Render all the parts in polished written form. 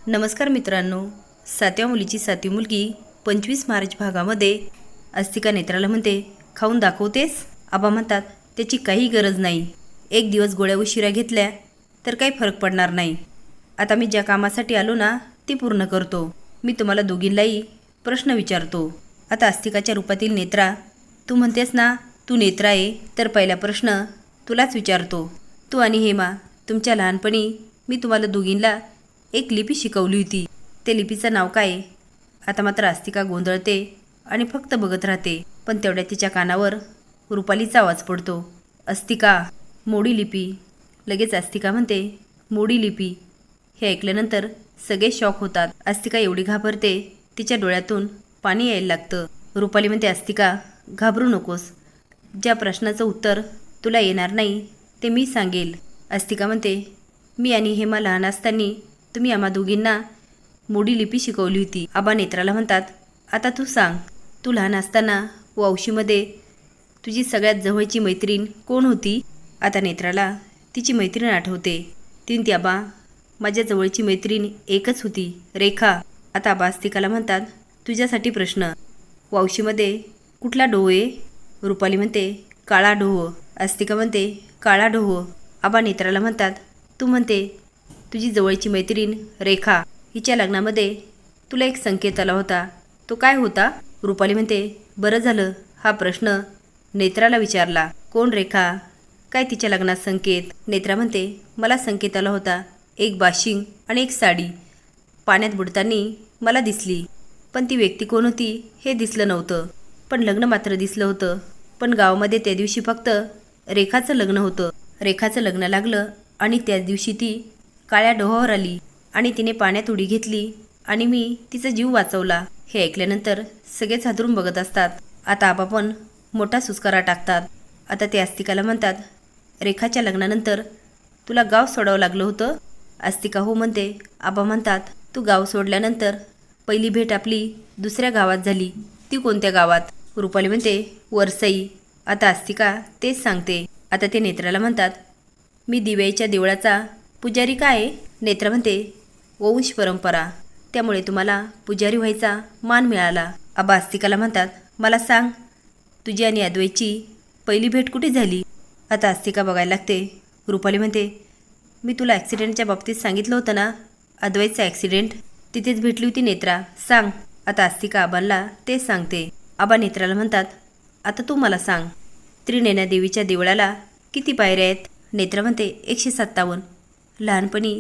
नमस्कार मित्रांनो, सातव्या मुलीची सातवी मुलगी 25 मार्च भागामध्ये अस्तिका नेत्राला म्हणते, खाऊन दाखवतेस? आबा म्हणतात, त्याची काही गरज नाही. एक दिवस गोळ्या उशिरा घेतल्या तर काही फरक पडणार नाही. आता मी ज्या कामासाठी आलो ना ती पूर्ण करतो. मी तुम्हाला दोघींनाही प्रश्न विचारतो. आता अस्तिकाच्या रूपातील नेत्रा, तू म्हणतेस ना तू नेत्रा आहे, तर पहिला प्रश्न तुलाच विचारतो. तू आणि हेमा, तुमच्या लहानपणी मी तुम्हाला दोघींना एक लिपी शिकवली होती. ते लिपीचं नाव काय? आता मात्र अस्तिका गोंधळते आणि फक्त बघत राहते. पण तेवढ्या तिच्या कानावर रुपालीचा आवाज पडतो, अस्तिका, मोडी लिपी. लगेच अस्तिका म्हणते, मोडी लिपी. हे ऐकल्यानंतर सगळे शॉक होतात. अस्तिका एवढी घाबरते, तिच्या डोळ्यातून पाणी यायला लागतं. रुपाली म्हणते, अस्तिका घाबरू नकोस. ज्या प्रश्नाचं उत्तर तुला येणार नाही ते मी सांगेल. अस्तिका म्हणते, मी आणि हेमा लहान असताना तुम्ही आम्हा दोघींना मोडी लिपी शिकवली होती. आबा नेत्राला म्हणतात, आता तू सांग, तू लहान असताना वावशीमध्ये तुझी सगळ्यात जवळची मैत्रीण कोण होती? आता नेत्राला तिची मैत्रीण आठवते. ती आबा, माझ्या जवळची मैत्रीण एकच होती, रेखा. आता आबा अस्तिकाला म्हणतात, तुझ्यासाठी प्रश्न, वावशीमध्ये कुठला डोह आहे? रुपाली म्हणते, काळा डोह. अस्तिका म्हणते, काळा डोह. आबा नेत्राला म्हणतात, तू म्हणते तुझी जवळची मैत्रीण रेखा, हिच्या लग्नामध्ये तुला एक संकेत आला होता, तो काय होता? रुपाली म्हणते, बरं झालं हा प्रश्न नेत्राला विचारला. कोण रेखा? काय तिच्या लग्नात संकेत? नेत्रा म्हणते, मला संकेत आला होता, एक बाशिंग आणि एक साडी पाण्यात बुडताना मला दिसली. पण ती व्यक्ती कोण होती हे दिसलं नव्हतं, पण लग्न मात्र दिसलं होतं. पण गावामध्ये त्या दिवशी फक्त रेखाचं लग्न होतं. रेखाचं लग्न लागलं आणि त्याच दिवशी ती काळ्या डोहावर आली आणि तिने पाण्यात उडी घेतली आणि मी तिचा जीव वाचवला. हे ऐकल्यानंतर सगळेच हादरून बघत असतात. आता आबा पण मोठा सुस्कारा टाकतात. आता ते अस्तिकाला म्हणतात, रेखाच्या लग्नानंतर तुला गाव सोडावं लागलं होतं? अस्तिका हो म्हणते. आबा म्हणतात, तू गाव सोडल्यानंतर पहिली भेट आपली दुसऱ्या गावात झाली, ती कोणत्या गावात? रुपाली म्हणते, वरसई. आता अस्तिका तेच सांगते. आता ते नेत्राला म्हणतात, मी दिव्याच्या देवळाचा पुजारी काय? नेत्रा म्हणते, वंश परंपरा, त्यामुळे तुम्हाला पुजारी व्हायचा मान मिळाला. आबा अस्तिकाला म्हणतात, मला सांग, तुझी आणि अद्वैतची पहिली भेट कुठे झाली? आता अस्तिका बघायला लागते. रुपाली म्हणते, मी तुला ॲक्सिडेंटच्या बाबतीत सांगितलं होतं ना, अद्वैतचा ॲक्सिडेंट, तिथेच भेटली होती नेत्रा, सांग. आता अस्तिका आबांना तेच सांगते. आबा नेत्राला म्हणतात, आता तू मला सांग, त्रिनयना देवीच्या देवळाला किती पायऱ्या आहेत? नेत्रा म्हणते, 157. लहानपणी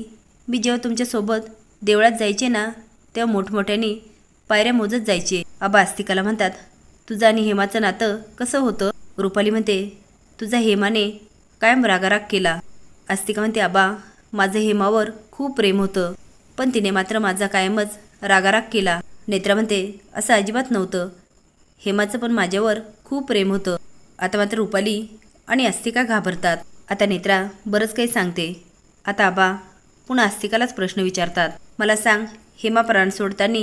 मी जेव्हा तुमच्यासोबत देवळात जायचे ना, तेव्हा मोठमोठ्याने पायऱ्या मोजत जायचे. आबा अस्तिकाला म्हणतात, तुझं आणि हेमाचं नातं कसं होतं? रुपाली म्हणते, तुझा हेमाने कायम रागाराग केला. अस्तिका म्हणते, आबा माझं हेमावर खूप प्रेम होतं, पण तिने मात्र माझा कायमच रागाराग केला. नेत्रा म्हणते, असं अजिबात नव्हतं, हेमाचं पण माझ्यावर खूप प्रेम होतं. आता मात्र रुपाली आणि अस्तिका घाबरतात. आता नेत्रा बरंच काही सांगते. आता आबा पुन्हा अस्तिकालाच प्रश्न विचारतात, मला सांग, हेमा प्राण सोडताना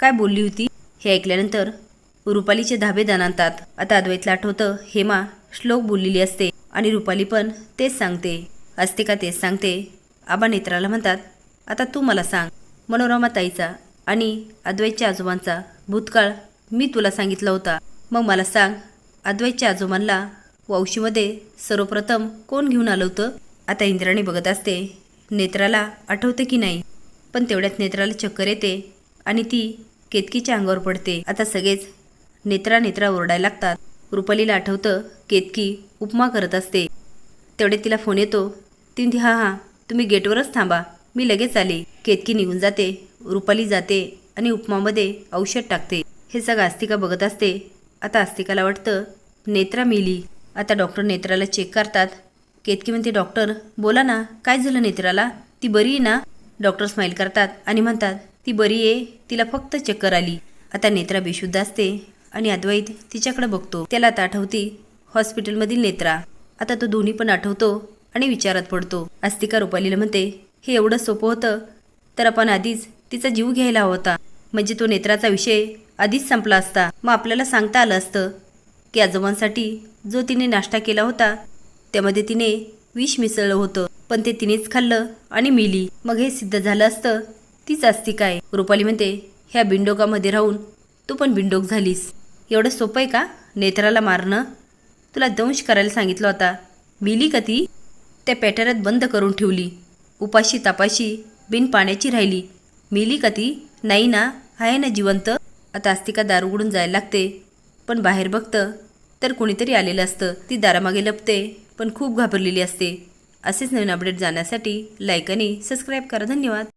काय बोलली होती? हे ऐकल्यानंतर रुपालीचे धाबे दणाणतात. आता अद्वैतला आठवतं, हेमा श्लोक बोललेली असते आणि रुपाली पण तेच सांगते. अस्तिका तेच सांगते. आबा नेत्राला म्हणतात, आता तू मला सांग, मनोरमा ताईचा आणि अद्वैतच्या आजोबांचा भूतकाळ मी तुला सांगितला होता, मग मला सांग, अद्वैतच्या आजोबांना वावशीमध्ये सर्वप्रथम कोण घेऊन आलं होतं? आता इंद्राणी बघत असते, नेत्राला आठवते की नाही, पण तेवढ्यात नेत्राला चक्कर येते आणि ती केतकीच्या अंगावर पडते. आता सगळेच नेत्रा ओरडायला लागतात. रुपालीला आठवतं, केतकी उपमा करत असते. तेवढ्यात तिला फोन येतो. ती म्हणते, हां, तुम्ही गेटवरच थांबा, मी लगेच आले. केतकी निघून जाते. रुपाली जाते आणि उपमामध्ये औषध टाकते. हे सगळं अस्तिका बघत असते. आता अस्तिकाला वाटतं नेत्रा मेली. आता डॉक्टर नेत्राला चेक करतात. केतकी म्हणते, डॉक्टर बोला ना, काय झालं नेत्राला? ती बरी आहे ना? डॉक्टर स्माईल करतात आणि म्हणतात, ती बरी आहे, तिला फक्त चक्कर आली. आता नेत्रा बेशुद्ध असते आणि अद्वैत तिच्याकडे बघतो. त्याला आता आठवती हॉस्पिटलमधील नेत्रा. आता तो दोन्ही पण आठवतो आणि विचारात पडतो. अस्तिका रुपालीला म्हणते, हे एवढं सोपं होतं तर आपण आधीच तिचा जीव घ्यायला हवा होता, म्हणजे तो नेत्राचा विषय आधीच संपला असता. मग आपल्याला सांगता आलं असतं की आजोबांसाठी जो तिने नाश्ता केला होता त्यामध्ये तिने विष मिसळलं होतं, पण ते तिनेच खाल्लं आणि मेली. मग हे सिद्ध झालं असतं तीच अस्तिका आहे. रुपाली म्हणते, ह्या बिंडोकामध्ये राहून तू पण बिंडोक झालीस. एवढं सोपं आहे का नेत्राला मारणं? तुला दंश करायला सांगितलं होता. मिली का ती? त्या पॅटाऱ्यात बंद करून ठेवली. उपाशी तापाशी बिन पाण्याची राहिली. मिली का ती? नाही ना, आहे ना जिवंत. आता अस्तिका दार उघडून जायला लागते, पण बाहेर बघतं तर कोणीतरी आलेलं असतं. ती दारामागे लपते, पण खूप घाबरलेली असते. असेच नवीन अपडेट जाण्यासाठी लाईक आणि सबस्क्राईब करा. धन्यवाद.